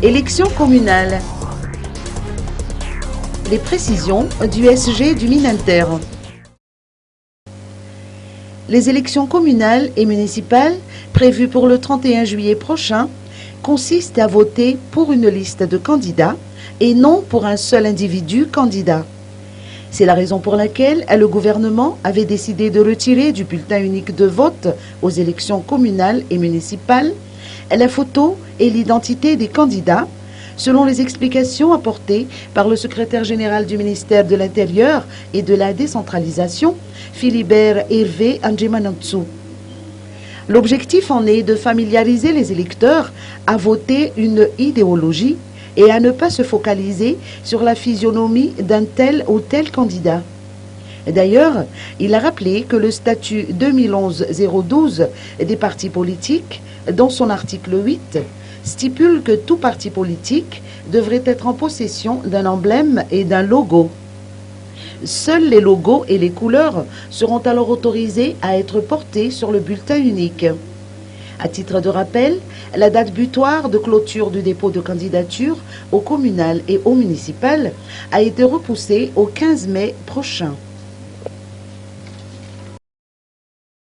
Élections communales. Les précisions du SG du Mininter. Les élections communales et municipales prévues pour le 31 juillet prochain consistent à voter pour une liste de candidats et non pour un seul individu candidat. C'est la raison pour laquelle le gouvernement avait décidé de retirer du bulletin unique de vote aux élections communales et municipales la photo et l'identité des candidats, selon les explications apportées par le secrétaire général du ministère de l'Intérieur et de la décentralisation, Philibert Hervé Andjemanantsou. L'objectif en est de familiariser les électeurs à voter une idéologie et à ne pas se focaliser sur la physionomie d'un tel ou tel candidat. D'ailleurs, il a rappelé que le statut 2011-012 des partis politiques, dans son article 8, stipule que tout parti politique devrait être en possession d'un emblème et d'un logo. Seuls les logos et les couleurs seront alors autorisés à être portés sur le bulletin unique. À titre de rappel, la date butoir de clôture du dépôt de candidature au communal et au municipal a été repoussée au 15 mai prochain.